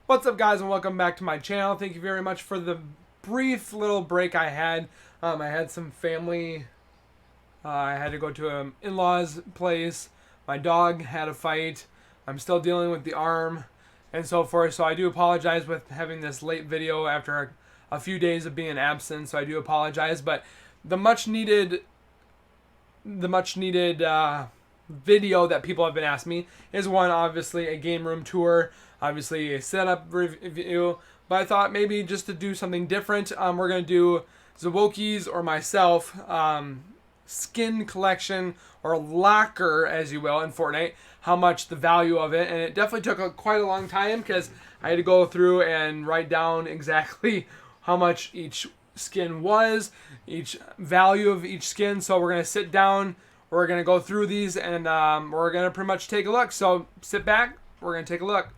What's up, guys, and welcome back to my channel. Thank you very much for the brief little break I had. I had some family. I had to go to an in-laws place. My dog had a fight. I'm still dealing with the arm and so forth. So I do apologize with having this late video after a few days of being absent. So I do apologize, but the much needed video that people have been asking me is one, obviously, a game room tour, obviously a setup review, but I thought maybe just to do something different, we're going to do Zowoki's or myself skin collection or locker, as you will, in Fortnite, how much the value of it. And it definitely took quite a long time because I had to go through and write down exactly how much each skin was, each value of each skin. So we're going to sit down, we're going to go through these, and we're going to pretty much take a look. So sit back, we're going to take a look.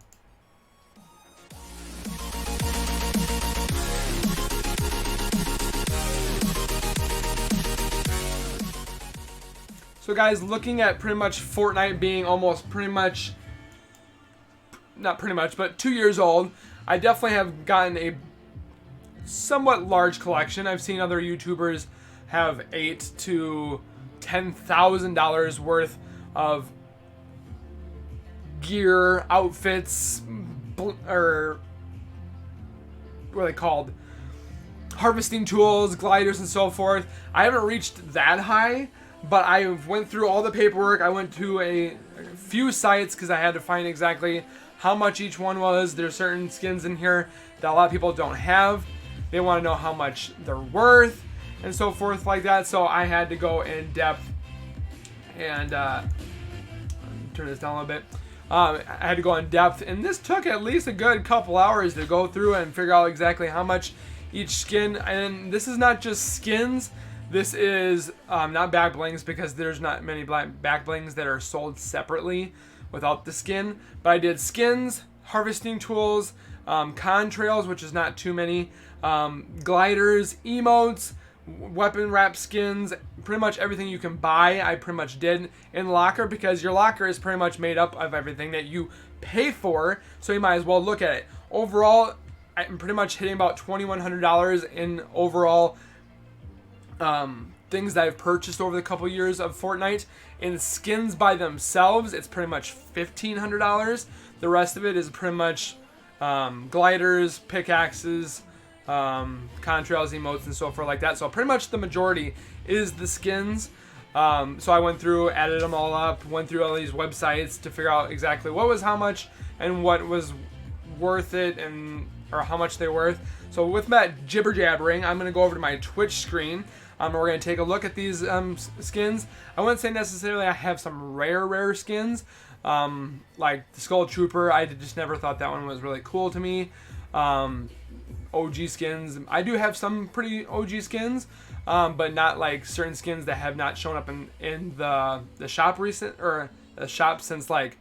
So guys, looking at pretty much Fortnite being almost not pretty much, but 2 years old, I definitely have gotten a somewhat large collection. I've seen other YouTubers have $8,000 to $10,000 worth of gear, outfits, or what are they called? Harvesting tools, gliders, and so forth. I haven't reached that high, but I went through all the paperwork. I went to a few sites because I had to find exactly how much each one was. There's certain skins in here that a lot of people don't have. They want to know how much they're worth and so forth like that. So I had to go in depth and turn this down a little bit. I had to go in depth, and this took at least a good couple hours to go through and figure out exactly how much each skin. And this is not just skins. This is not back blings, because there's not many back blings that are sold separately without the skin. But I did skins, harvesting tools, contrails, which is not too many, gliders, emotes, weapon wrap skins, pretty much everything you can buy I pretty much did in locker, because your locker is pretty much made up of everything that you pay for, so you might as well look at it. Overall, I'm pretty much hitting about $2,100 in overall things that I've purchased over the couple years of Fortnite. In skins by themselves, it's pretty much $1,500. The rest of it is pretty much gliders, pickaxes, contrails, emotes, and so forth like that. So pretty much the majority is the skins. So I went through, added them all up, went through all these websites to figure out exactly what was how much and what was worth it, or how much they're worth. So with that jibber jabbering, I'm going to go over to my Twitch screen. We're going to take a look at these skins. I wouldn't say necessarily I have some rare skins, like the Skull Trooper. I just never thought that one was really cool to me. OG skins, I do have some pretty OG skins, but not like certain skins that have not shown up in the shop since like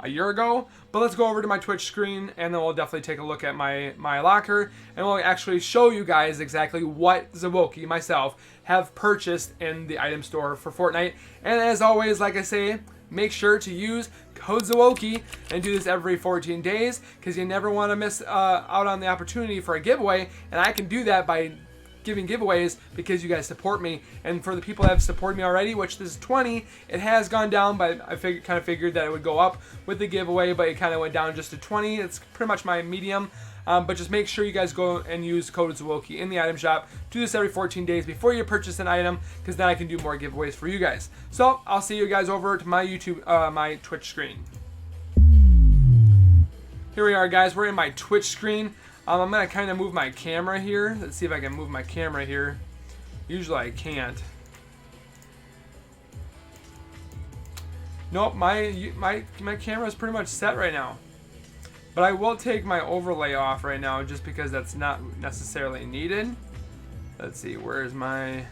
a year ago. But let's go over to my Twitch screen, and then we'll definitely take a look at my locker, and we'll actually show you guys exactly what Zowoki, myself, have purchased in the item store for Fortnite. And as always, like I say, make sure to use code Zowoki and do this every 14 days, because you never want to miss out on the opportunity for a giveaway. And I can do that by giving giveaways because you guys support me. And for the people that have supported me already, which this is 20, it has gone down, but I kind of figured that it would go up with the giveaway, but it kind of went down just to 20. It's pretty much my medium. But just make sure you guys go and use code Zowoki in the item shop. Do this every 14 days before you purchase an item, because then I can do more giveaways for you guys. So I'll see you guys over to my my Twitch screen. Here we are, guys. We're in my Twitch screen. I'm going to kind of move my camera here. Let's see if I can move my camera here. Usually I can't. Nope, my camera is pretty much set right now. But I will take my overlay off right now just because that's not necessarily needed. Let's see, where's my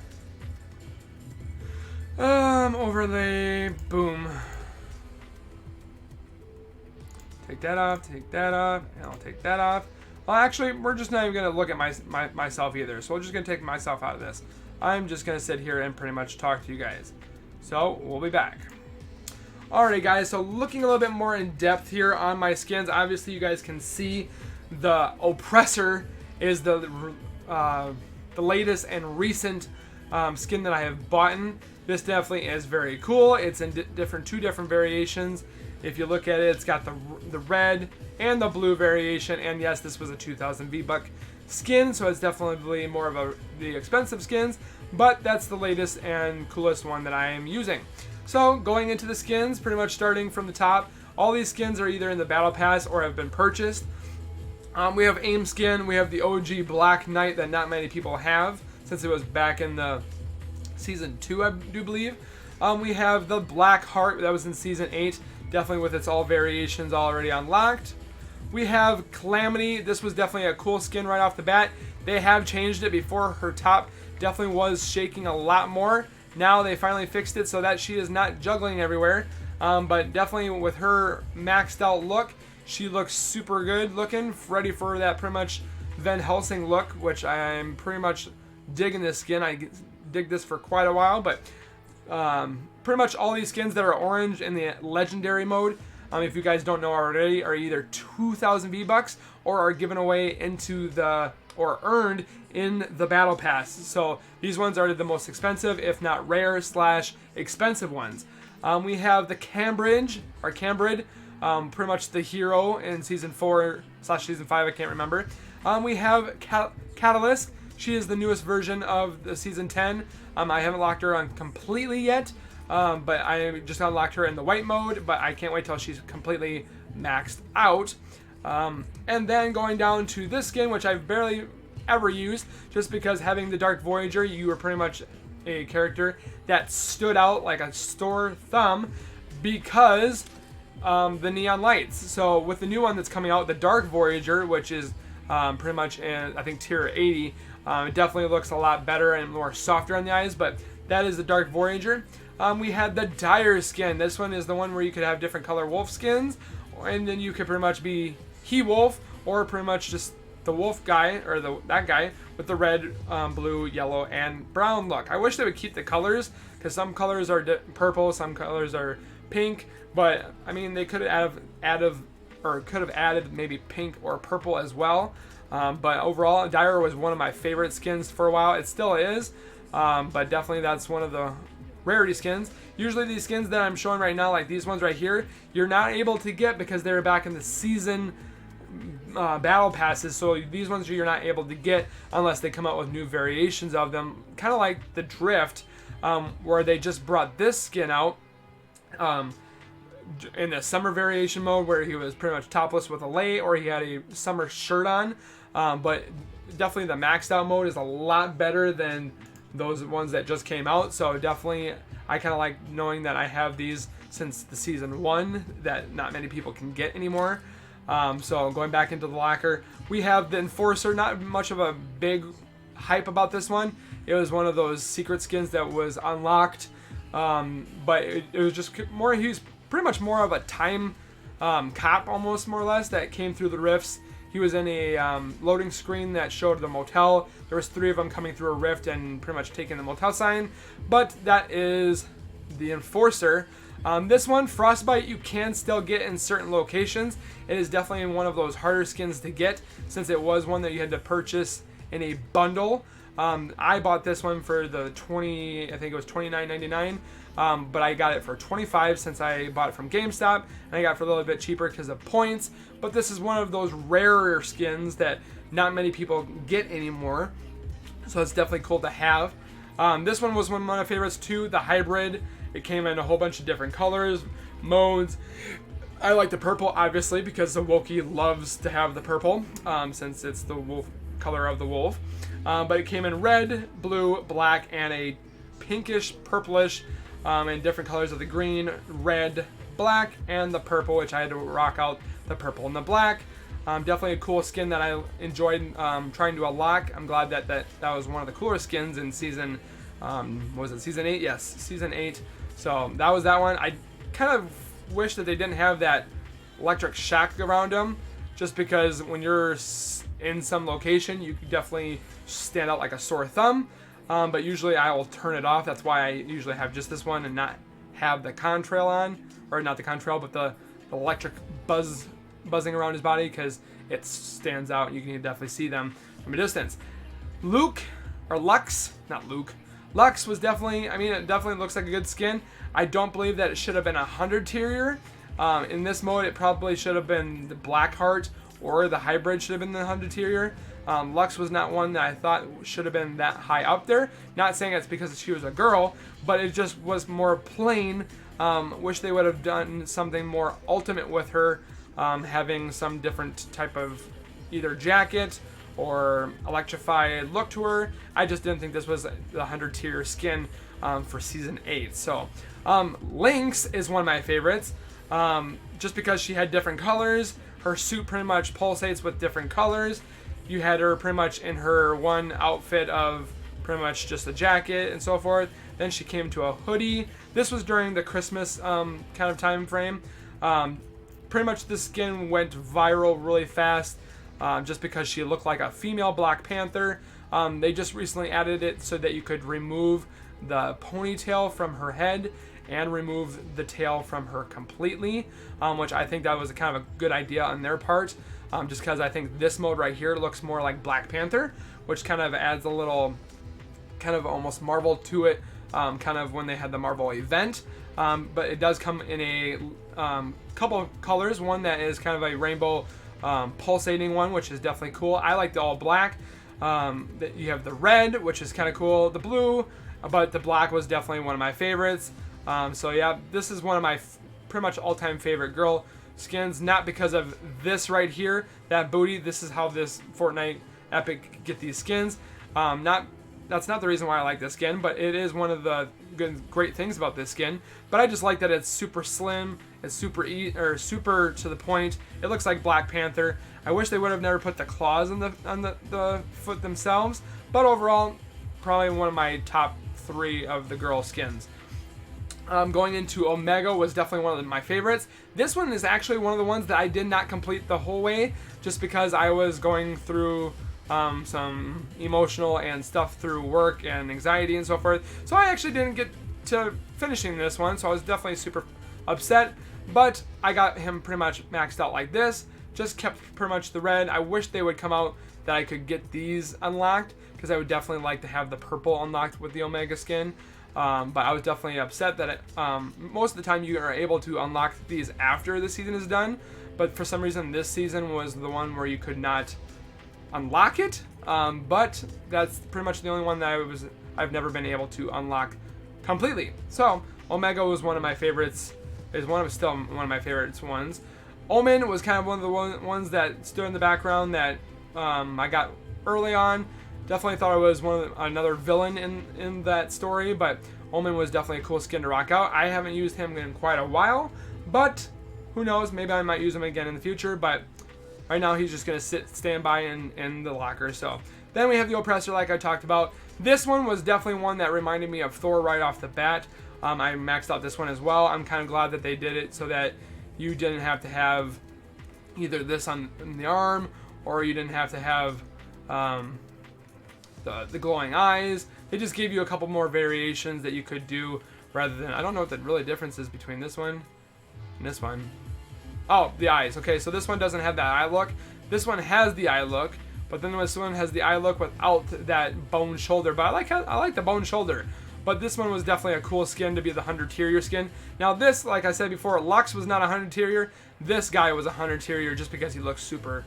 overlay? Boom. Take that off, and I'll take that off. Well, actually, we're just not even going to look at myself either. So we're just going to take myself out of this. I'm just going to sit here and pretty much talk to you guys. So we'll be back. Alright guys, so looking a little bit more in depth here on my skins, obviously you guys can see the Oppressor is the latest and recent skin that I have bought. This definitely is very cool. It's in two different variations. If you look at it, it's got the red and the blue variation, and yes, this was a 2000 V-Buck skin, so it's definitely more of the expensive skins, but that's the latest and coolest one that I am using. So going into the skins, pretty much starting from the top, all these skins are either in the Battle Pass or have been purchased. We have AIM skin, we have the OG Black Knight that not many people have, since it was back in the Season 2, I do believe. We have the Black Heart that was in Season 8, definitely with its all variations already unlocked. We have Calamity. This was definitely a cool skin right off the bat. They have changed it before. Her top definitely was shaking a lot more. Now they finally fixed it so that she is not juggling everywhere. But definitely with her maxed out look, she looks super good looking, ready for that pretty much Van Helsing look, which I'm pretty much digging this skin. I dig this for quite a while, but pretty much all these skins that are orange in the legendary mode, if you guys don't know already, are either 2,000 V-Bucks or are given away into or earned in the Battle Pass. So these ones are the most expensive, if not rare / expensive ones. We have the Cambridge, pretty much the hero in Season 4 / Season 5, I can't remember. We have Catalyst. She is the newest version of the Season 10. I haven't locked her on completely yet, but I just unlocked her in the white mode, but I can't wait till she's completely maxed out. And then going down to this skin, which I've barely ever used, just because having the Dark Voyager, you were pretty much a character that stood out like a sore thumb because the neon lights. So with the new one that's coming out, the Dark Voyager, which is pretty much in, I think, tier 80, it definitely looks a lot better and more softer on the eyes, but that is the Dark Voyager. We had the Dire skin. This one is the one where you could have different color wolf skins, and then you could pretty much be He-Wolf, or pretty much just the wolf guy, or that guy with the red, blue, yellow, and brown look. I wish they would keep the colors, because some colors are purple, some colors are pink, but I mean they could have added maybe pink or purple as well. But overall, Dire was one of my favorite skins for a while. It still is, but definitely that's one of the rarity skins. Usually these skins that I'm showing right now, like these ones right here, you're not able to get because they're back in the season battle passes. So these ones you're not able to get unless they come out with new variations of them, kind of like the Drift, where they just brought this skin out in the summer variation mode, where he was pretty much topless with a lei, or he had a summer shirt on. But definitely the maxed out mode is a lot better than those ones that just came out. So definitely I kind of like knowing that I have these since the Season 1 that not many people can get anymore. So going back into the locker, we have the Enforcer. Not much of a big hype about this one. It was one of those secret skins that was unlocked, but it was just more, he was pretty much more of a time cop almost, more or less, that came through the rifts. He was in a loading screen that showed the motel. There was 3 of them coming through a rift and pretty much taking the motel sign. But that is the Enforcer. This one, Frostbite, you can still get in certain locations. It is definitely one of those harder skins to get, since it was one that you had to purchase in a bundle. I bought this one for the I think it was $29.99. But I got it for $25 since I bought it from GameStop, and I got it for a little bit cheaper because of points. But this is one of those rarer skins that not many people get anymore, so it's definitely cool to have. This one was one of my favorites too, the Hybrid. It came in a whole bunch of different colors, modes. I like the purple, obviously, because Zowoki loves to have the purple, since it's the wolf color of the wolf. But it came in red, blue, black, and a pinkish, purplish, and different colors of the green, red, black, and the purple, which I had to rock out the purple and the black. Definitely a cool skin that I enjoyed trying to unlock. I'm glad that was one of the cooler skins in season, was it Season 8? Yes, Season 8. So that was that one. I kind of wish that they didn't have that electric shock around them, just because when you're in some location, you definitely stand out like a sore thumb. But usually I will turn it off. That's why I usually have just this one and not have the contrail on, or not the contrail, but the electric buzzing around his body, because it stands out. You can definitely see them from a distance. Lux was definitely, I mean, it definitely looks like a good skin. I don't believe that it should have been 100 tier. In this mode, it probably should have been the Blackheart, or the hybrid should have been the 100 tier. Lux was not one that I thought should have been that high up there. Not saying it's because she was a girl, but it just was more plain. Wish they would have done something more ultimate with her, having some different type of either jacket or electrified look to her. I just didn't think this was the 100 tier skin for season 8. So Lynx is one of my favorites, just because she had different colors. Her suit pretty much pulsates with different colors. You had her pretty much in her one outfit of pretty much just a jacket and so forth. Then she came to a hoodie. This was during the Christmas kind of time frame. Pretty much this skin went viral really fast, just because she looked like a female Black Panther. They just recently added it so that you could remove the ponytail from her head and remove the tail from her completely, which I think that was kind of a good idea on their part, just because I think this mode right here looks more like Black Panther, which kind of adds a little kind of almost Marvel to it, kind of when they had the Marvel event. But it does come in a couple of colors, one that is kind of a rainbow pulsating one, which is definitely cool. I like the all black. You have the red, which is kind of cool, the blue, but the black was definitely one of my favorites. So yeah, this is one of my pretty much all-time favorite girl skins, not because of this right here, that booty. This is how this Fortnite Epic get these skins. That's not the reason why I like this skin, but it is one of the great things about this skin. But I just like that it's super slim, it's super to the point. It looks like Black Panther. I wish they would have never put the claws on the foot themselves, but overall, probably one of my top 3 of the girl skins. Going into Omega was definitely one of my favorites. This one is actually one of the ones that I did not complete the whole way, just because I was going through some emotional and stuff through work and anxiety and so forth. So I actually didn't get to finishing this one, so I was definitely super upset. But I got him pretty much maxed out like this. Just kept pretty much the red. I wish they would come out that I could get these unlocked, because I would definitely like to have the purple unlocked with the Omega skin. But I was definitely upset that most of the time you are able to unlock these after the season is done. But for some reason this season was the one where you could not unlock it. But that's pretty much the only one that I've never been able to unlock completely. So Omega was one of my favorites. Still one of my favorites ones. Omen was kind of one of the ones that stood in the background that I got early on. Definitely thought it was another villain in that story, but Omen was definitely a cool skin to rock out. I haven't used him in quite a while, but who knows? Maybe I might use him again in the future. But right now he's just gonna stand by in the locker. So then we have the Oppressor, like I talked about. This one was definitely one that reminded me of Thor right off the bat. I maxed out this one as well. I'm kind of glad that they did it so that you didn't have to have either this on the arm, or you didn't have to have the glowing eyes. They just gave you a couple more variations that you could do, rather than, I don't know what the really difference is between this one and this one. Oh, the eyes. Okay, so this one doesn't have that eye look. This one has the eye look, but then this one has the eye look without that bone shoulder. But I like the bone shoulder. But this one was definitely a cool skin to be the 100 tier skin. Now this, like I said before, Lux was not 100 tier. This guy was 100 tier just because he looks super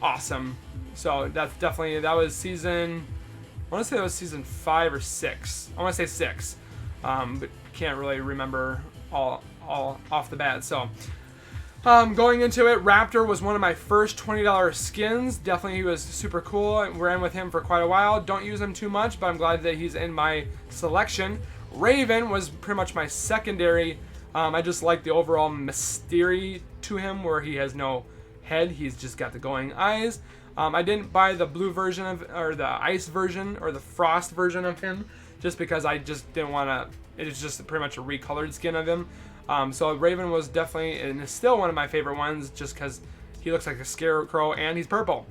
awesome. So that's definitely, that was season, I want to say that was season 5 or 6. I want to say 6, but can't really remember all off the bat. So going into it, Raptor was one of my first $20 skins. Definitely he was super cool. I ran with him for quite a while. Don't use him too much, but I'm glad that he's in my selection. Raven was pretty much my secondary. I just like the overall mystery to him, where he has no head. He's just got the glowing eyes. I didn't buy the blue version or the ice version, or the frost version of him, just because I just didn't want to. It is just pretty much a recolored skin of him. So Raven was definitely, and is still one of my favorite ones, just because he looks like a scarecrow and he's purple.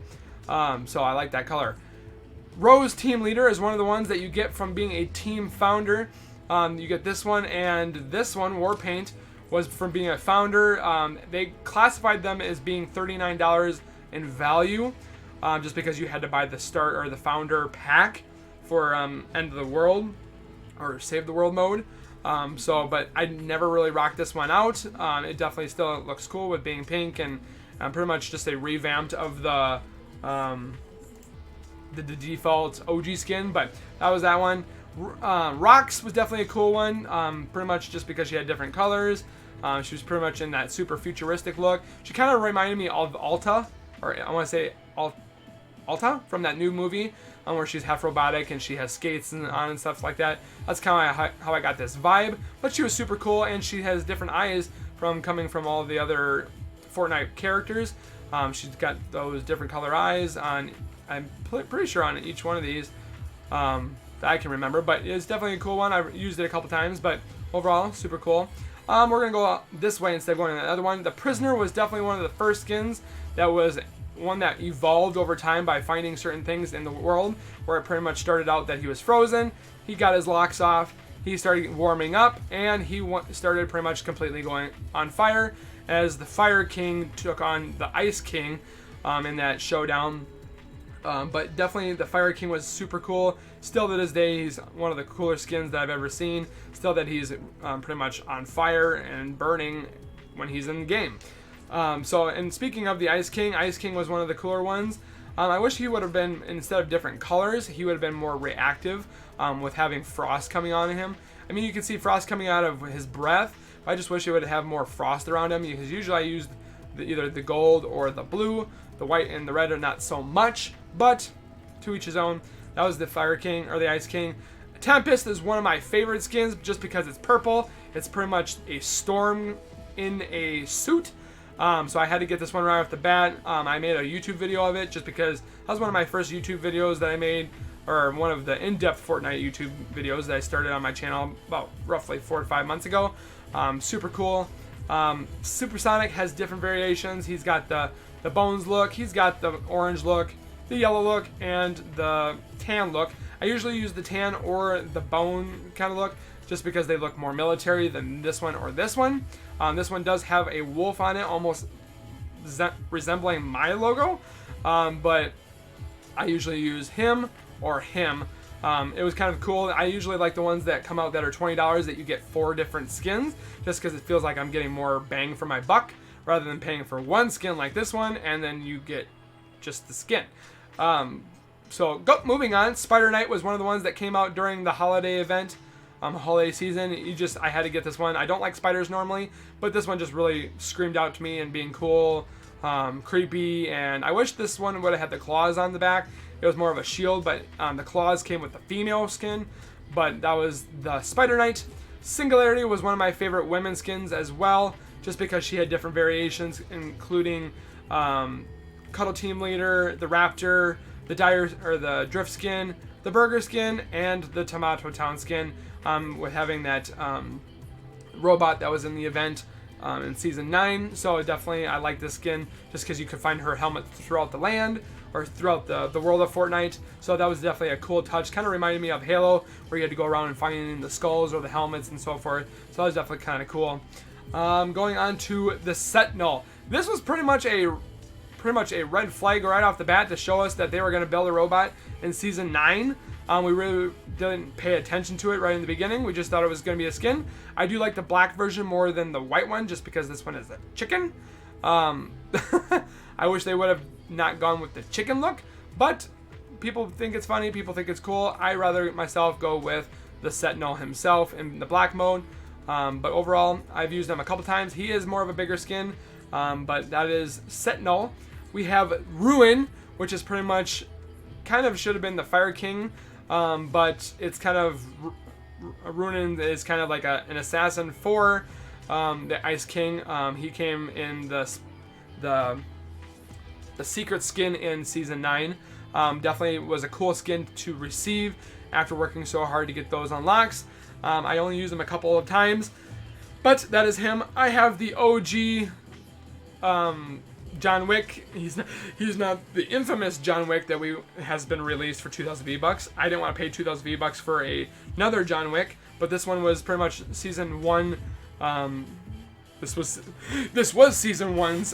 So I like that color. Rose Team Leader is one of the ones that you get from being a team founder. You get this one, and this one, War Paint, was from being a founder. They classified them as being $39 in value, just because you had to buy the start or the founder pack for End of the World or Save the World mode. But I never really rocked this one out. It definitely still looks cool with being pink, and pretty much just a revamped of the default OG skin. But that was that one. Rox was definitely a cool one, pretty much just because she had different colors. She was pretty much in that super futuristic look. She kind of reminded me of Alta, or I want to say Alta from that new movie, where she's half robotic and she has skates on and stuff like that. That's kind of how I got this vibe. But she was super cool, and she has different eyes coming from all the other Fortnite characters. She's got those different color eyes on. I'm pretty sure on each one of these that I can remember, but it's definitely a cool one. I've used it a couple times, but overall, super cool. We're going to go this way instead of going to the other one. The Prisoner was definitely one of the first skins that was one that evolved over time by finding certain things in the world, where it pretty much started out that he was frozen, he got his locks off, he started warming up, and he started pretty much completely going on fire as the Fire King took on the Ice King in that showdown. But definitely the Fire King was super cool. Still to this day, he's one of the cooler skins that I've ever seen. Still that he's pretty much on fire and burning when he's in the game. And speaking of the Ice King was one of the cooler ones. I wish he would have been, instead of different colors, he would have been more reactive with having frost coming on him. I mean, you can see frost coming out of his breath. I just wish he would have more frost around him, because usually I use either the gold or the blue. The white and the red are not so much, but to each his own. That was the Fire King, or the Ice King. Tempest is one of my favorite skins just because it's purple. It's pretty much a storm in a suit. So I had to get this one right off the bat. I made a YouTube video of it just because that was one of my first YouTube videos that I made, or one of the in-depth Fortnite YouTube videos that I started on my channel about roughly 4 to 5 months ago. Super cool. Supersonic has different variations. He's got the bones look, he's got the orange look, the yellow look, and the tan look. I usually use the tan or the bone kind of look just because they look more military than this one or this one. This one does have a wolf on it, almost resembling my logo, but I usually use him or him. It was kind of cool. I usually like the ones that come out that are $20 that you get 4 different skins, just because it feels like I'm getting more bang for my buck rather than paying for one skin like this one and then you get just the skin. Moving on. Spider Knight was one of the ones that came out during the holiday event, holiday season. I had to get this one. I don't like spiders normally, but this one just really screamed out to me and being cool, creepy, and I wish this one would have had the claws on the back. It was more of a shield, but the claws came with the female skin. But that was the Spider Knight. Singularity was one of my favorite women skins as well, just because she had different variations, including Cuddle Team Leader, the Raptor, the Drift skin, the Burger skin, and the Tomato Town skin, with having that robot that was in the event in Season 9. So definitely I like this skin just because you could find her helmet throughout the land, or throughout the world of Fortnite. So that was definitely a cool touch. Kind of reminded me of Halo, where you had to go around and finding the skulls or the helmets and so forth. So that was definitely kind of cool. Going on to the Sentinel. This was pretty much a red flag right off the bat to show us that they were going to build a robot in Season 9. We really didn't pay attention to it right in the beginning. We just thought it was going to be a skin. I do like the black version more than the white one, just because this one is a chicken. I wish they would have not gone with the chicken look, but people think it's funny, people think it's cool. I rather myself go with the Sentinel himself in the black mode. But overall, I've used him a couple times. He is more of a bigger skin, but that is Sentinel. We have Ruin, which is pretty much kind of should have been the Fire King, but it's kind of Ruin is kind of like an assassin for the Ice King. He came in the secret skin in Season 9. Definitely was a cool skin to receive after working so hard to get those unlocks. I only used him a couple of times, but that is him. I have the OG John Wick. He's not the infamous John Wick that has been released for 2,000 V-Bucks. I didn't want to pay 2,000 V-Bucks for another John Wick, but this one was pretty much season 1. This was season 1's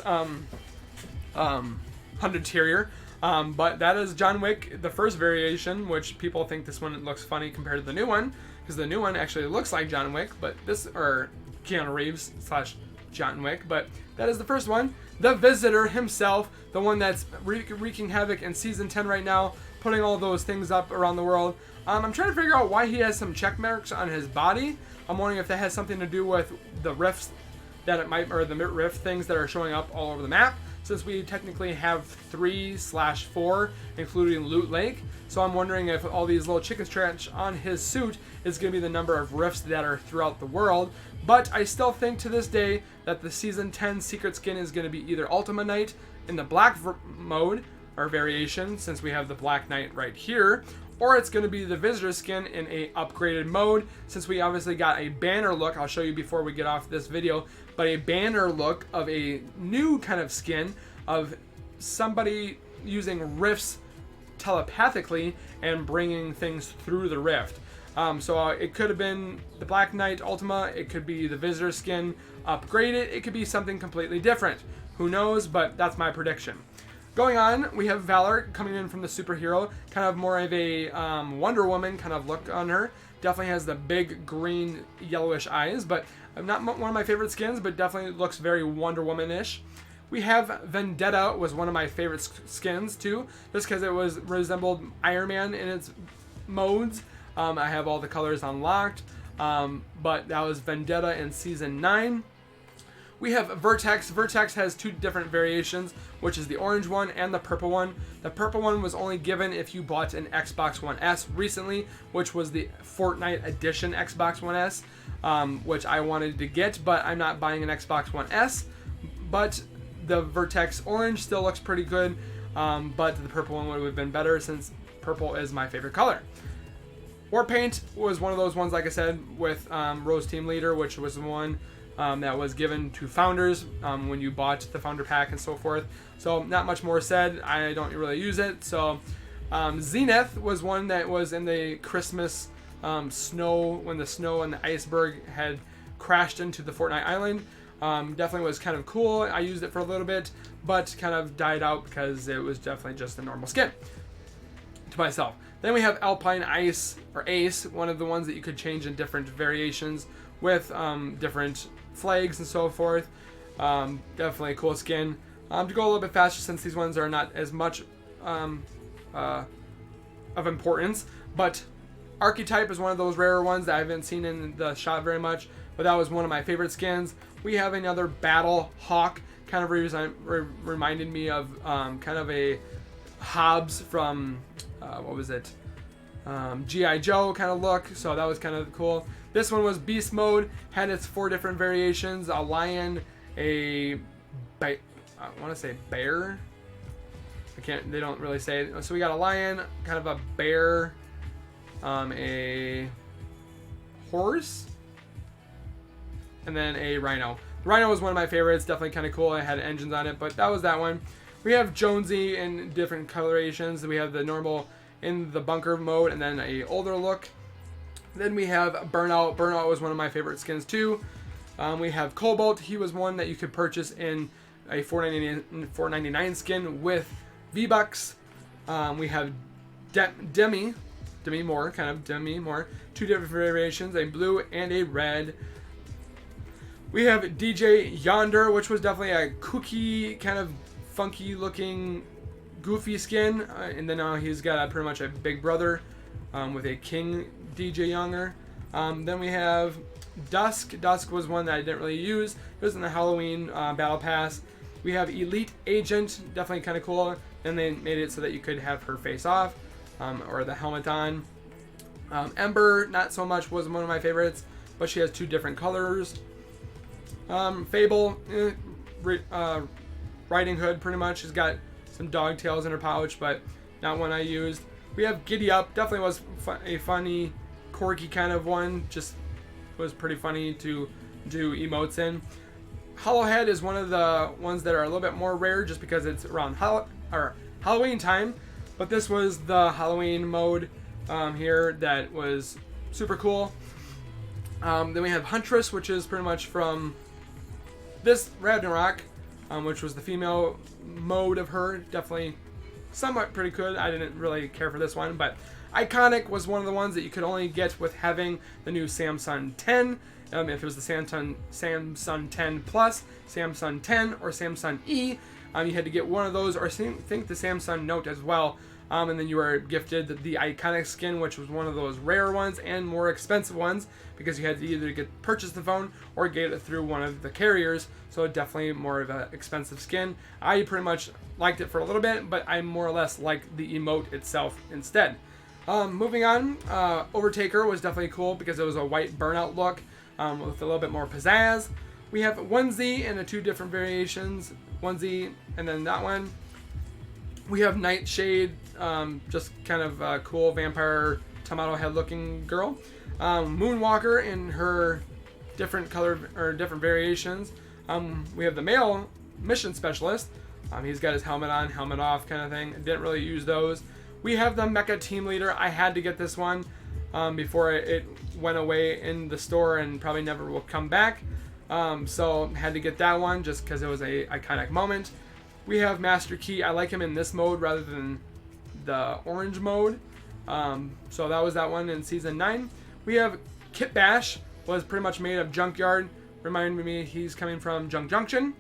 Hunted Terrier. But that is John Wick, the first variation, which people think this one looks funny compared to the new one, because the new one actually looks like John Wick, but or Keanu Reeves / John Wick, but that is the first one. The Visitor himself, the one that's wreaking havoc in season 10 right now, putting all those things up around the world. I'm trying to figure out why he has some check marks on his body. I'm wondering if that has something to do with the rifts that it might, or the rift things that are showing up all over the map, since we technically have 3/4, including Loot Lake. So I'm wondering if all these little chicken scratch on his suit is going to be the number of rifts that are throughout the world. But I still think to this day that the Season 10 secret skin is going to be either Ultima Knight in the black mode, or variation, since we have the Black Knight right here, or it's going to be the Visitor skin in a upgraded mode, since we obviously got a banner look. I'll show you before we get off this video, but a banner look of a new kind of skin of somebody using rifts telepathically and bringing things through the rift. So it could have been the Black Knight Ultima, it could be the Visitor skin upgraded, it could be something completely different. Who knows, but that's my prediction. Going on, we have Valor coming in from the superhero, kind of more of a Wonder Woman kind of look on her. Definitely has the big green yellowish eyes, but not one of my favorite skins, but definitely looks very Wonder Woman-ish. We have Vendetta, was one of my favorite skins too, just because it was resembled Iron Man in its modes. I have all the colors unlocked, but that was Vendetta in Season 9. We have Vertex. Vertex has two different variations, which is the orange one and the purple one. The purple one was only given if you bought an Xbox One S recently, which was the Fortnite Edition Xbox One S, which I wanted to get, but I'm not buying an Xbox One S. But the Vertex orange still looks pretty good, but the purple one would have been better since purple is my favorite color. Warpaint was one of those ones, like I said, with Rose Team Leader, which was the one that was given to founders when you bought the founder pack and so forth. So not much more said. I don't really use it. So Zenith was one that was in the Christmas snow, when the snow and the iceberg had crashed into the Fortnite island. Definitely was kind of cool. I used it for a little bit, but kind of died out because it was definitely just a normal skin to myself. Then we have Alpine Ice, or Ace, one of the ones that you could change in different variations with different flags and so forth. Definitely a cool skin. To go a little bit faster, since these ones are not as much of importance, but Archetype is one of those rarer ones that I haven't seen in the shop very much, but that was one of my favorite skins. We have another Battle Hawk, kind of reminded me of kind of a Hobbs from what was it? G.I. Joe kind of look, so that was kind of cool. This one was Beast Mode, had its 4 different variations: a lion, I want to say bear. They don't really say it. So we got a lion, kind of a bear, a horse, and then a rhino. The rhino was one of my favorites, definitely kind of cool. It had engines on it, but that was that one. We have Jonesy in different colorations. We have the normal in the bunker mode, and then a older look. Then we have Burnout. Burnout was one of my favorite skins too. We have Cobalt. He was one that you could purchase in a $4.99 skin with V-Bucks. We have Demi Moore, kind of Demi Moore. 2 different variations, a blue and a red. We have DJ Yonder, which was definitely a kooky, kind of funky looking, goofy skin. And then now he's got pretty much a big brother with a King DJ Younger. Then we have Dusk. Dusk was one that I didn't really use. It was in the Halloween Battle Pass. We have Elite Agent, definitely kind of cool. And they made it so that you could have her face off, or the helmet on. Ember, not so much, was one of my favorites, but she has 2 different colors. Fable, Riding Hood, pretty much. She's got some dog tails in her pouch, but not one I used. We have Giddy Up, definitely was a funny, quirky kind of one. Just was pretty funny to do emotes in. Hollowhead is one of the ones that are a little bit more rare, just because it's around Halloween time. But this was the Halloween mode here that was super cool. Then we have Huntress, which is pretty much from this Ragnarok, which was the female mode of her. Definitely somewhat pretty good. I didn't really care for this one, but Iconic was one of the ones that you could only get with having the new Samsung 10. If it was the Samsung 10 Plus, Samsung 10, or Samsung E, you had to get one of those, or I think the Samsung Note as well. And then you were gifted the Iconic skin, which was one of those rare ones and more expensive ones, because you had to either purchase the phone or get it through one of the carriers. So definitely more of an expensive skin. I pretty much liked it for a little bit, but I more or less liked the emote itself instead. Moving on, Overtaker was definitely cool because it was a white burnout look with a little bit more pizzazz. We have Onesie in the two different variations, Onesie and then that one. We have Nightshade, just kind of a cool vampire tomato head looking girl. Moonwalker in her different color or different variations. We have the male mission specialist. He's got his helmet on, helmet off kind of thing. Didn't really use those. We have the Mecha Team Leader. I had to get this one before it went away in the store and probably never will come back. So had to get that one just because it was a iconic moment. We have Master Key. I like him in this mode rather than the orange mode. So that was that one in Season 9. We have Kit Bash. Was pretty much made of Junkyard. Reminded me he's coming from Junk Junction.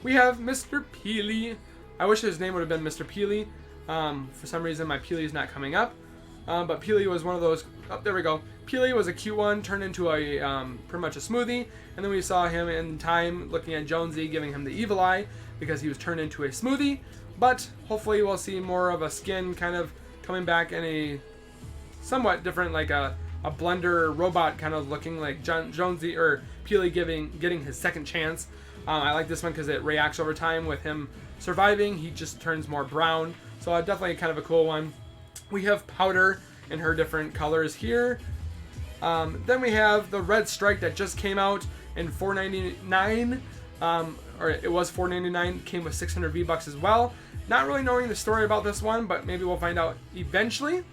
We have Mr. Peely. I wish his name would have been Mr. Peely. For some reason my Peely is not coming up. But Peely was one of those. Oh, there we go. Peely was a cute one, turned into a pretty much a smoothie. And then we saw him in time looking at Jonesy, giving him the evil eye because he was turned into a smoothie. But hopefully we'll see more of a skin kind of coming back in a somewhat different, like a blender robot kind of looking like Jonesy or Peely getting his second chance. I like this one because it reacts over time with him surviving. He just turns more brown. So definitely kind of a cool one. We have Powder in her different colors here. Then we have the Red Strike that just came out in $4.99. Or it was $4.99. Came with 600 V-Bucks as well. Not really knowing the story about this one, but maybe we'll find out eventually.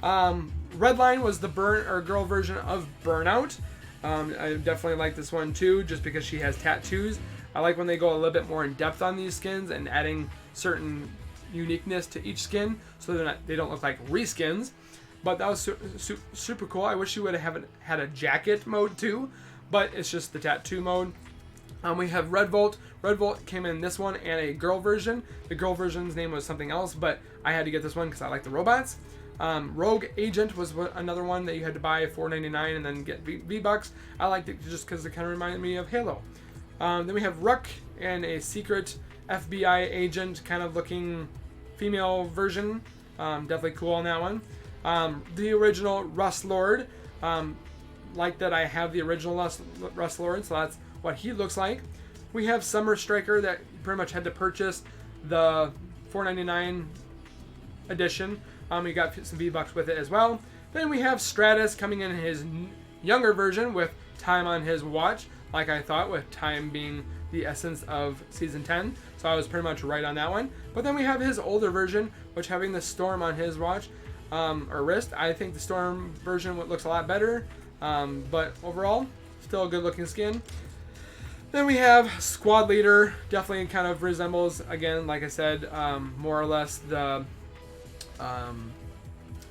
Redline was the girl version of Burnout. I definitely like this one too, just because she has tattoos. I like when they go a little bit more in depth on these skins and adding certain uniqueness to each skin, so they don't look like reskins. But that was super cool. I wish you would have had a jacket mode too, but it's just the tattoo mode. We have Red Volt. Red Volt came in this one and a girl version. The girl version's name was something else, but I had to get this one because I like the robots. Rogue Agent was another one that you had to buy $4.99 and then get V-Bucks. I liked it just because it kind of reminded me of Halo. Then we have Rook and a secret FBI agent kind of looking female version. Definitely cool on that one. The original Rust Lord. Like that I have the original Rust Lord, so that's what he looks like. We have Summer Striker that you pretty much had to purchase the $4.99 edition. We got some V-Bucks with it as well. Then we have Stratus coming in his younger version with time on his watch, like I thought, with time being the essence of Season 10. So I was pretty much right on that one. But then we have his older version, which having the Storm on his watch or wrist. I think the Storm version looks a lot better. But overall, still a good looking skin. Then we have Squad Leader. Definitely kind of resembles, again, like I said, more or less the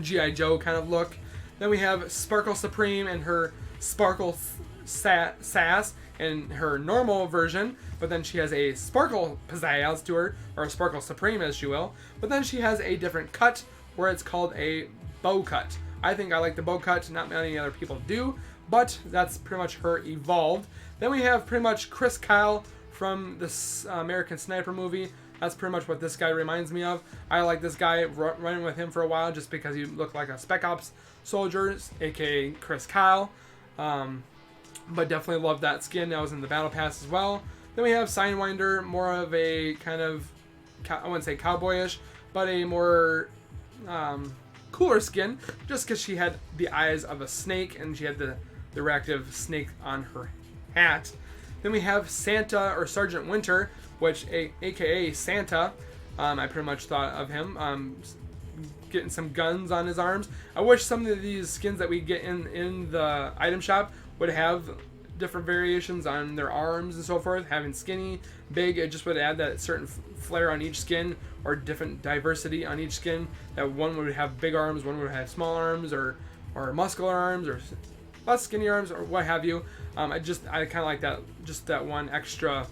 G.I. Joe kind of look. Then we have Sparkle Supreme and her Sparkle Sass in her normal version, but then she has a Sparkle Pizzazz to her, or a Sparkle Supreme as you will, but then she has a different cut where it's called a bow cut. I think I like the bow cut, not many other people do, but that's pretty much her evolved. Then we have pretty much Chris Kyle from this American Sniper movie. That's pretty much what this guy reminds me of. I like this guy, running with him for a while just because he looked like a Spec Ops soldier, aka Chris Kyle. But definitely love that skin. That was in the Battle Pass as well. Then we have Sidewinder, more of a kind of, I wouldn't say cowboyish, but a more cooler skin, just because she had the eyes of a snake and she had the reactive snake on her hat. Then we have Santa or Sergeant Winter, which aka Santa. I pretty much thought of him getting some guns on his arms. I wish some of these skins that we get in the item shop would have different variations on their arms and so forth. Having skinny, big, it just would add that certain flair on each skin, or different diversity on each skin. That one would have big arms, one would have small arms, or muscular arms, or less skinny arms, or what have you. I kind of like that, just that one extra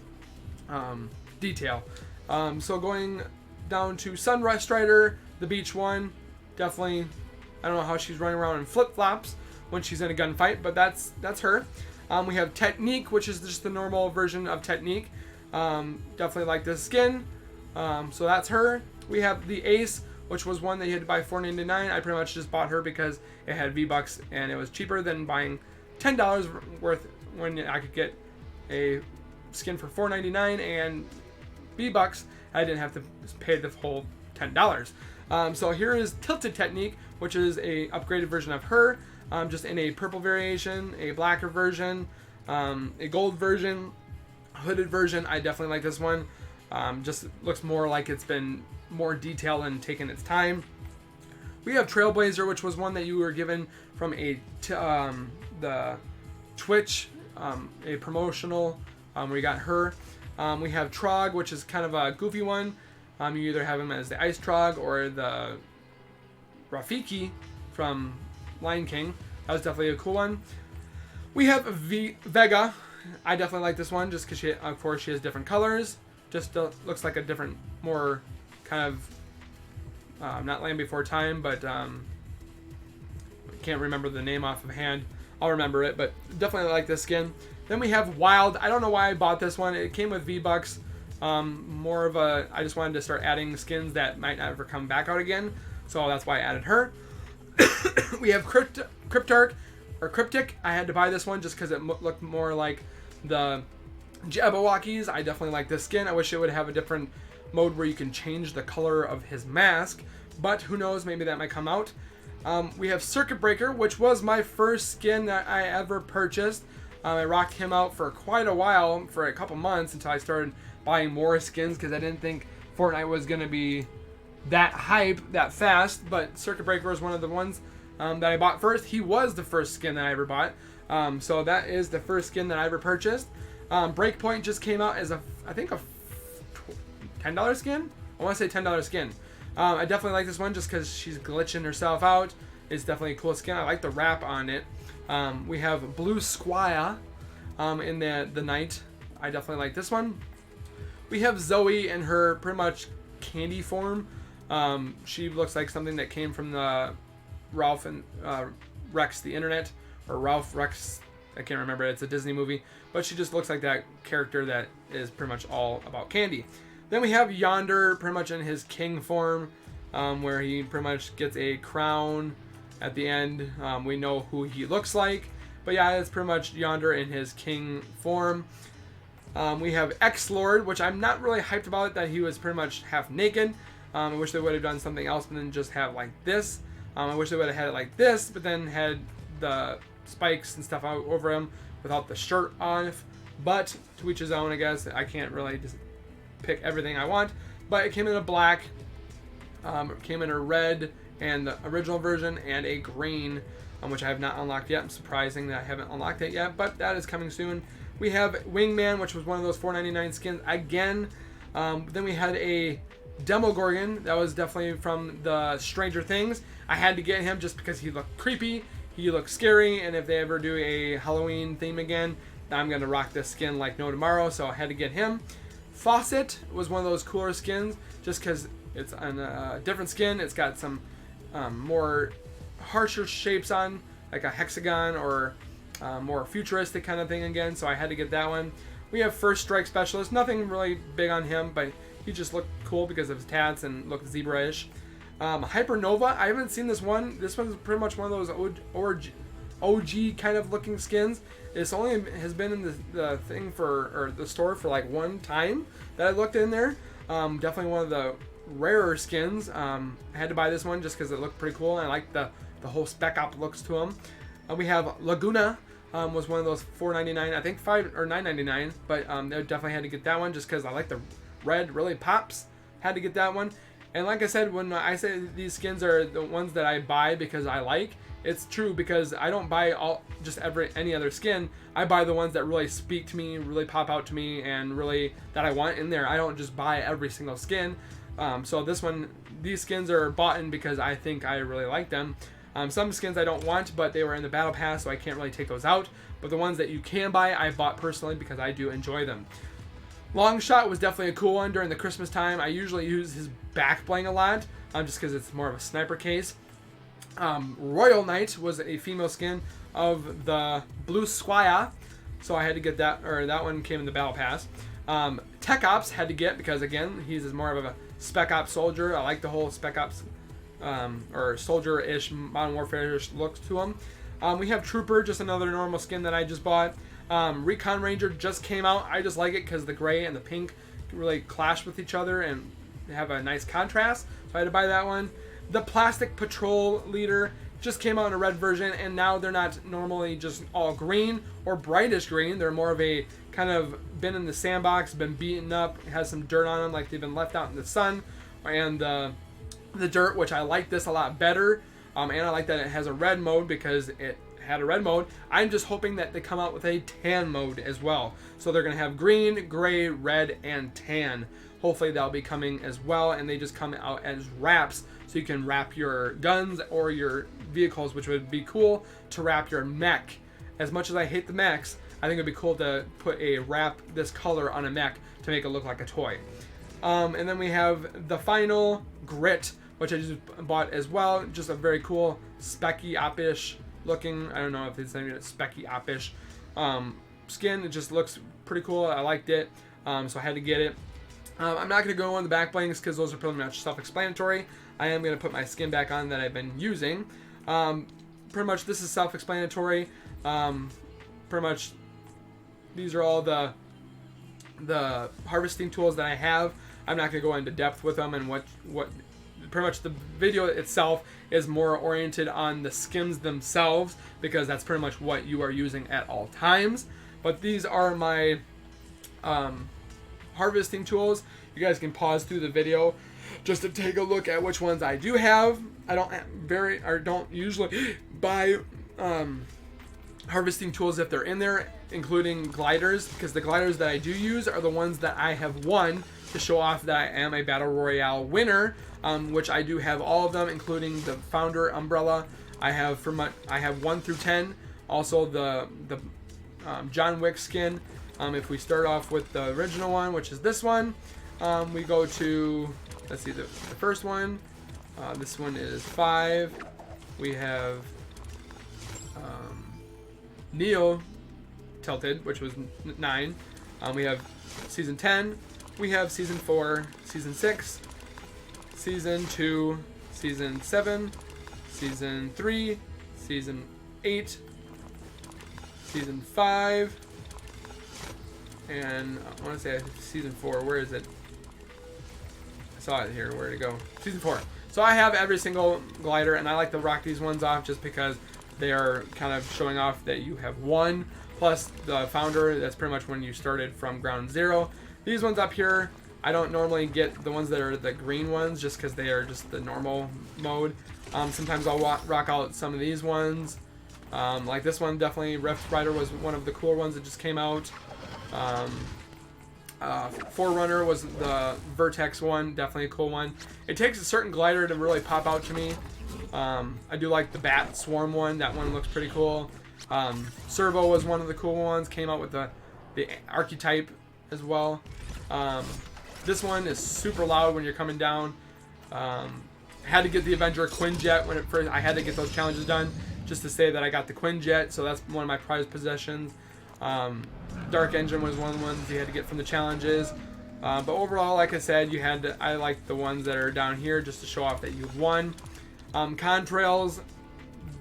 detail. So going down to Sunrise Strider, the beach one, definitely. I don't know how she's running around in flip-flops when she's in a gunfight, but that's her. We have Technique, which is just the normal version of Technique. Definitely like this skin. So that's her. We have the Ace, which was one that you had to buy $4.99. I pretty much just bought her because it had V-Bucks and it was cheaper than buying $10 worth when I could get a skin for $4.99 and V-Bucks. I didn't have to pay the whole $10. So here is Tilted Technique, which is a upgraded version of her. Just in a purple variation, a blacker version, a gold version, hooded version. I definitely like this one. Just looks more like it's been more detailed and taken its time. We have Trailblazer, which was one that you were given from the Twitch, a promotional, where you got her. We have Trog, which is kind of a goofy one. You either have him as the Ice Trog or the Rafiki from Lion King. That was definitely a cool one. We have Vega. I definitely like this one just because of course she has different colors. Just looks like a different, more kind of not Land Before Time, but can't remember the name off of hand. I'll remember it, but definitely like this skin. Then we have Wild. I don't know why I bought this one. It came with V-Bucks. More of a, I just wanted to start adding skins that might not ever come back out again, so that's why I added her. We have Cryptarch, or Cryptic. I had to buy this one just because it looked more like the Jabberwockies. I definitely like this skin. I wish it would have a different mode where you can change the color of his mask, but who knows, maybe that might come out. We have Circuit Breaker, which was my first skin that I ever purchased. I rocked him out for quite a while, for a couple months, until I started buying more skins because I didn't think Fortnite was going to be that hype that fast. But Circuit Breaker was one of the ones that I bought first. He was the first skin that I ever bought. So that is the first skin that I ever purchased. Breakpoint just came out as I think a $10 skin? I want to say $10 skin. I definitely like this one just because she's glitching herself out. It's definitely a cool skin. I like the wrap on it. We have Blue Squire in the night. I definitely like this one. We have Zoe in her pretty much candy form. She looks like something that came from the Ralph and Rex the Internet, or Ralph Rex, I can't remember. It's a Disney movie, but she just looks like that character that is pretty much all about candy. Then we have Yonder, pretty much in his king form, where he pretty much gets a crown at the end. We know who he looks like, but yeah, it's pretty much Yonder in his king form. We have X-Lord, which I'm not really hyped about, that he was pretty much half naked. I wish they would have done something else and then just have like this. I wish they would have had it like this, but then had the spikes and stuff out over him without the shirt on. But to each his own, I guess. I can't really just pick everything I want. But it came in a black, it came in a red and the original version, and a green, which I have not unlocked yet. I'm surprising that I haven't unlocked it yet, but that is coming soon. We have Wingman, which was one of those $4.99 skins again. Then we had a Demogorgon. That was definitely from the Stranger Things. I had to get him just because he looked creepy. He looked scary, and if they ever do a Halloween theme again, I'm going to rock this skin like no tomorrow, so I had to get him. Faucet was one of those cooler skins just because it's on a different skin. It's got some more harsher shapes on, like a hexagon or more futuristic kind of thing again, so I had to get that one. We have First Strike Specialist. Nothing really big on him, but he just looked cool because of his tats and looked zebra-ish. Hypernova, I haven't seen this one. This one's pretty much one of those OG kind of looking skins. It's only has been in the thing or the store for like one time that I looked in there. Definitely one of the rarer skins. I had to buy this one just because it looked pretty cool, and I like the whole spec op looks to them. We have Laguna. Was one of those $4.99, I think $5 or $9.99, but I definitely had to get that one just because I like the red, really pops. Had to get that one. And like I said, when I say these skins are the ones that I buy because I like, it's true, because I don't buy any other skin. I buy the ones that really speak to me, really pop out to me, and really that I want in there. I don't just buy every single skin. So these skins are bought in because I think I really like them. Some skins I don't want, but they were in the battle pass, so I can't really take those out. But the ones that you can buy, I bought personally because I do enjoy them. Long Shot was definitely a cool one during the Christmas time. I usually use his back bling a lot, just because it's more of a sniper case. Royal Knight was a female skin of the Blue Squire, so I had to get that, or that one came in the battle pass. Tech Ops had to get, because again, he's more of a Spec Ops soldier. I like the whole Spec Ops or soldier-ish, Modern Warfare-ish look to him. We have Trooper, just another normal skin that I just bought. Recon Ranger just came out. I just like it because the gray and the pink really clash with each other and have a nice contrast, so I had to buy that one. The Plastic Patrol Leader just came out in a red version, and now they're not normally just all green or brightish green. They're more of a kind of been in the sandbox, been beaten up, has some dirt on them, like they've been left out in the sun, and the dirt, which I like this a lot better. And I like that it has a red mode because it had a red mode. I'm just hoping that they come out with a tan mode as well. So they're going to have green, gray, red, and tan. Hopefully that'll be coming as well, and they just come out as wraps, so you can wrap your guns or your vehicles, which would be cool to wrap your mech. As much as I hate the mechs, I think it'd be cool to put a wrap this color on a mech to make it look like a toy. And then we have the final Grit, which I just bought as well. Just a very cool specky op-ish looking, I don't know if it's specky op-ish skin. It just looks pretty cool. I liked it, so I had to get it. I'm not going to go on the back blings because those are pretty much self-explanatory. I am going to put my skin back on that I've been using. Pretty much this is self-explanatory. Pretty much these are all the harvesting tools that I have. I'm not going to go into depth with them, and what pretty much the video itself is more oriented on the skins themselves, because that's pretty much what you are using at all times. But these are my harvesting tools. You guys can pause through the video just to take a look at which ones I do have. I don't usually buy harvesting tools if they're in there, including gliders, because the gliders that I do use are the ones that I have won to show off that I am a Battle Royale winner, which I do have all of them, including the Founder umbrella. I have 1 through 10. Also the John Wick skin. If we start off with the original one, which is this one, we go to, let's see, the first one. This one is 5. We have Neo Tilted, which was 9. We have Season 10. We have Season 4, Season 6, Season 2, Season 7, Season 3, Season 8, Season 5, and I want to say Season 4. Where is it? I saw it here. Where'd it go? Season 4. So I have every single glider, and I like to rock these ones off just because they are kind of showing off that you have won. Plus the Founder, that's pretty much when you started from ground zero. These ones up here, I don't normally get the ones that are the green ones just because they are just the normal mode. Sometimes I'll rock out some of these ones. Like this one, definitely Rift Rider was one of the cooler ones that just came out. Forerunner was the Vertex one, definitely a cool one. It takes a certain glider to really pop out to me. I do like the Bat Swarm one. That one looks pretty cool. Servo was one of the cool ones. Came out with the archetype as well. This one is super loud when you're coming down. Had to get the Avenger Quinjet when I had to get those challenges done just to say that I got the Quinjet, so that's one of my prized possessions. Dark Engine was one of the ones you had to get from the challenges. But overall, like I said, I like the ones that are down here just to show off that you've won. Contrails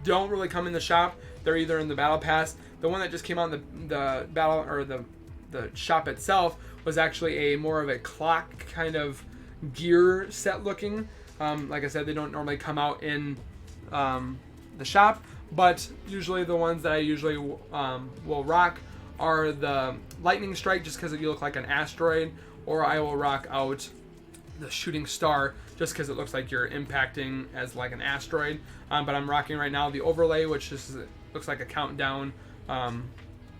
don't really come in the shop. They're either in the battle pass. The one that just came out in the battle, or the shop itself, was actually more of a clock kind of gear set looking. Like I said, they don't normally come out in the shop, but usually the ones that I usually will rock are the Lightning Strike, just because you look like an asteroid, or I will rock out the Shooting Star just because it looks like you're impacting as like an asteroid. But I'm rocking right now the overlay, which just looks like a countdown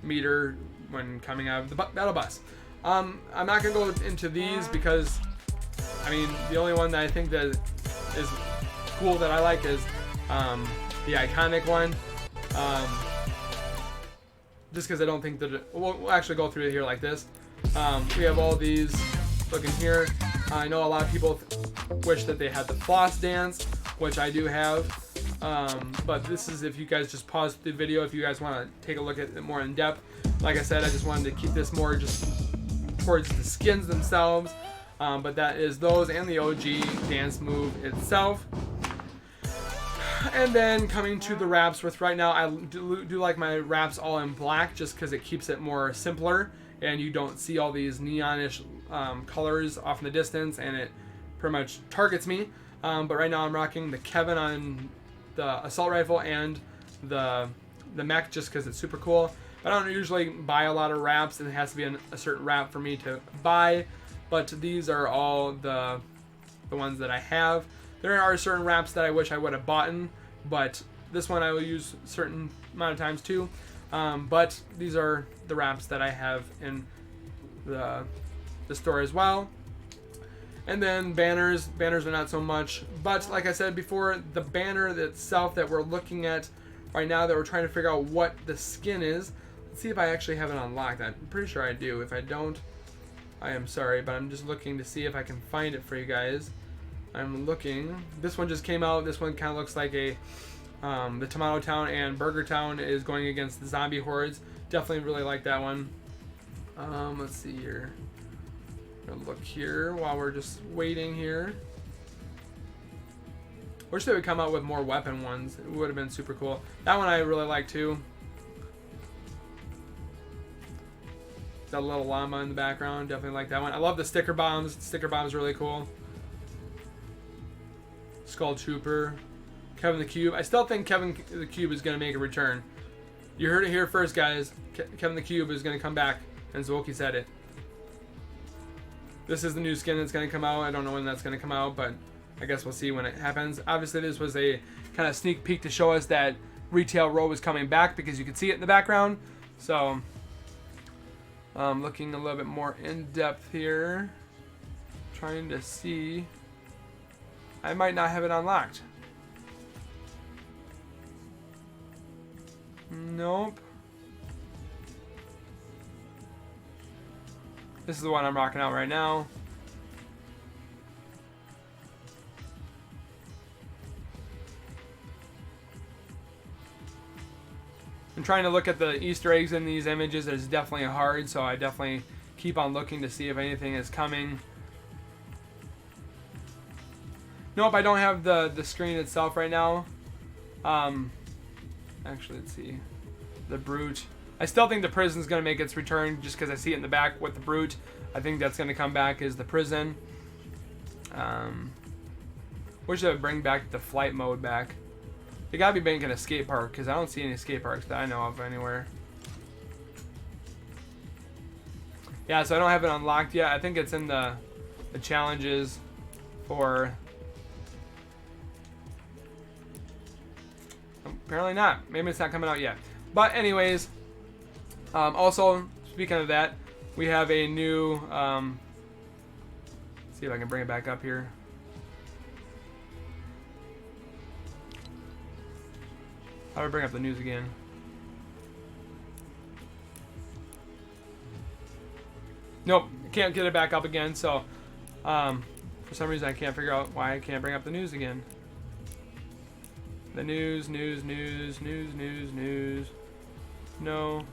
meter when coming out of the battle bus. I'm not gonna go into these because, I mean, the only one that I think that is cool that I like is the iconic one. Just because I don't think that we'll actually go through it here like this. We have all these looking here. I know a lot of people wish that they had the floss dance, which I do have. But this is if you guys just pause the video if you guys want to take a look at it more in depth. Like I said, I just wanted to keep this more just towards the skins themselves. But that is those and the OG dance move itself. And then coming to the wraps, with right now I do like my wraps all in black just because it keeps it more simpler and you don't see all these neonish colors off in the distance, and it pretty much targets me. But right now I'm rocking the Kevin on the assault rifle and the mech just because it's super cool. But I don't usually buy a lot of wraps, and it has to be a certain wrap for me to buy. But these are all the ones that I have. There are certain wraps that I wish I would have bought, but this one I will use a certain amount of times too. But these are the wraps that I have in the store as well. And then banners are not so much. But like I said before, the banner itself that we're looking at right now, that we're trying to figure out what the skin is. Let's see if I actually have it unlocked. I'm pretty sure I do. If I don't, I am sorry, but I'm just looking to see if I can find it for you guys. I'm looking. This one just came out. This one kind of looks like a the Tomato Town and Burger Town is going against the zombie hordes. Definitely really like that one. Let's see here. I'm gonna look here while we're just waiting here. Wish they would come out with more weapon ones. It would have been super cool. That one I really like too. That little llama in the background. Definitely like that one. I love the sticker bombs. Sticker bombs are really cool. Skull Trooper, Kevin the Cube. I still think Kevin the Cube is going to make a return. You heard it here first, guys. Kevin the Cube is going to come back, and Zowoki said it. This is the new skin that's going to come out. I don't know when that's going to come out, but I guess we'll see when it happens. Obviously, this was a kind of sneak peek to show us that Retail Row was coming back because you could see it in the background. So, looking a little bit more in depth here, trying to see. I might not have it unlocked. Nope. This is the one I'm rocking out right now. I'm trying to look at the Easter eggs in these images. It's definitely hard, so I definitely keep on looking to see if anything is coming. Nope, I don't have the screen itself right now. Actually, let's see. The Brute. I still think the prison's going to make its return just because I see it in the back with the Brute. I think that's going to come back as the prison. Wish they would bring back the flight mode back. They got to be making a skate park because I don't see any skate parks that I know of anywhere. Yeah, so I don't have it unlocked yet. I think it's in the challenges for... Apparently not. Maybe it's not coming out yet. But anyways, also, speaking of that, we have a new... see if I can bring it back up here. How do I bring up the news again? Nope, can't get it back up again. So, for some reason I can't figure out why I can't bring up the news again. The news. No.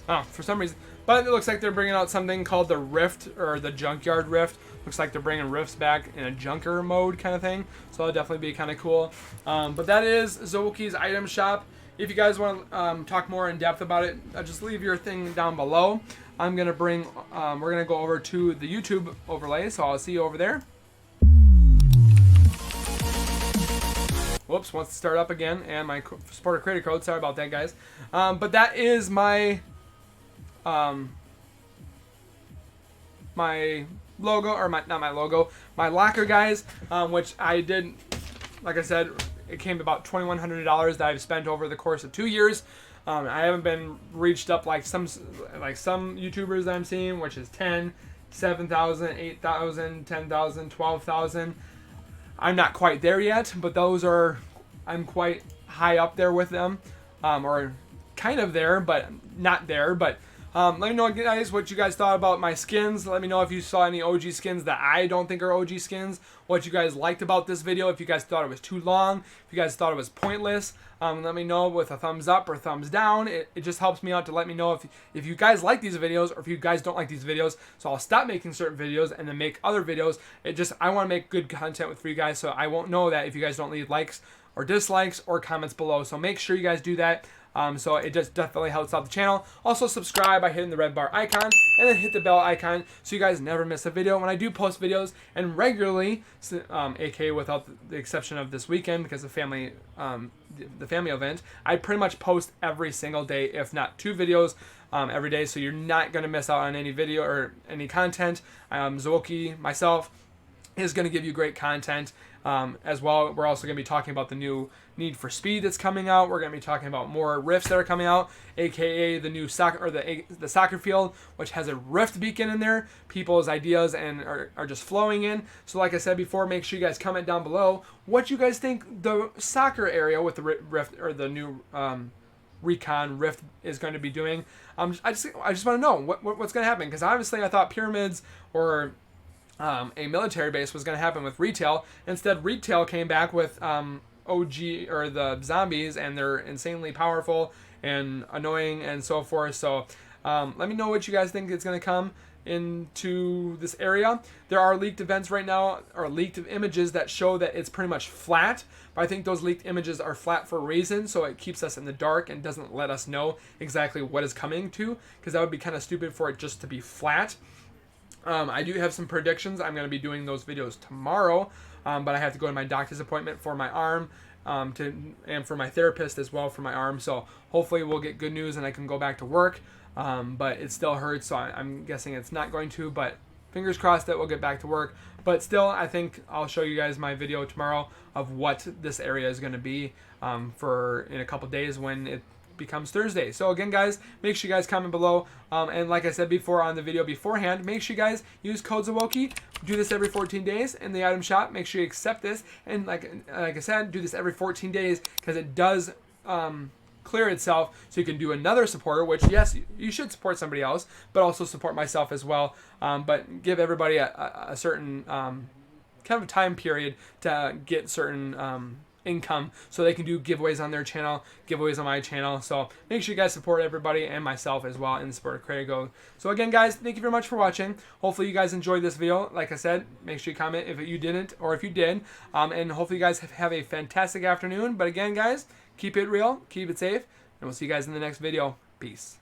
Oh, for some reason. But it looks like they're bringing out something called the Rift, or the Junkyard Rift. Looks like they're bringing Rifts back in a junker mode kind of thing. So that'll definitely be kind of cool. But that is Zowoki's item shop. If you guys want to talk more in depth about it, just leave your thing down below. I'm going to bring, we're going to go over to the YouTube overlay. So I'll see you over there. Whoops, wants to start up again, and my supporter creator code. Sorry about that, guys. But that is my my logo, or not my logo, my locker, guys, which I did, like I said, it came to about $2,100 that I've spent over the course of 2 years. I haven't been reached up like some YouTubers that I'm seeing, which is 10, 7,000, 8,000, 10,000, 12,000. I'm not quite there yet, but I'm quite high up there with them, or kind of there, but not there. But let me know, guys, what you guys thought about my skins. Let me know if you saw any OG skins that I don't think are OG skins, what you guys liked about this video, if you guys thought it was too long, if you guys thought it was pointless. Let me know with a thumbs up or thumbs down. It just helps me out to let me know if you guys like these videos or if you guys don't like these videos. So I'll stop making certain videos and then make other videos. I want to make good content for you guys, so I won't know that if you guys don't leave likes or dislikes or comments below. So make sure you guys do that. So it just definitely helps out the channel. Also subscribe by hitting the red bar icon and then hit the bell icon so you guys never miss a video when I do post videos, and regularly, aka without the exception of this weekend because of family event, I pretty much post every single day, if not 2 videos every day. So you're not going to miss out on any video or any content. Zowoki, myself, is going to give you great content as well. We're also going to be talking about the new Need for Speed that's coming out. We're going to be talking about more rifts that are coming out, aka the new soccer, or the soccer field, which has a rift beacon in there. People's ideas and are just flowing in. So like I said before, make sure you guys comment down below what you guys think the soccer area with the rift, or the new recon rift, is going to be doing. I just want to know what's going to happen, because obviously I thought pyramids or a military base was going to happen with retail. Instead, retail came back with OG, or the zombies, and they're insanely powerful and annoying and so forth. So let me know what you guys think is going to come into this area. There are leaked events right now, or leaked images that show that it's pretty much flat, but I think those leaked images are flat for a reason, so it keeps us in the dark and doesn't let us know exactly what is coming to, because that would be kind of stupid for it just to be flat. I do have some predictions. I'm going to be doing those videos tomorrow, but I have to go to my doctor's appointment for my arm, and for my therapist as well for my arm. So hopefully we'll get good news and I can go back to work, but it still hurts, so I'm guessing it's not going to, but fingers crossed that we'll get back to work. But still, I think I'll show you guys my video tomorrow of what this area is going to be in a couple days when it becomes Thursday. So again, guys, make sure you guys comment below, and like I said before on the video beforehand, make sure you guys use code Zowoki. Do this every 14 days in the item shop. Make sure you accept this, and like I said, do this every 14 days because it does clear itself, so you can do another supporter, which, yes, you should support somebody else, but also support myself as well, but give everybody a certain kind of a time period to get certain income, so they can do giveaways on their channel, giveaways on my channel. So make sure you guys support everybody and myself as well in the support of Creator Go. So again, guys, thank you very much for watching. Hopefully you guys enjoyed this video. Like I said, make sure you comment if you didn't, or if you did, and hopefully you guys have a fantastic afternoon. But again, guys, keep it real, keep it safe, and we'll see you guys in the next video. Peace.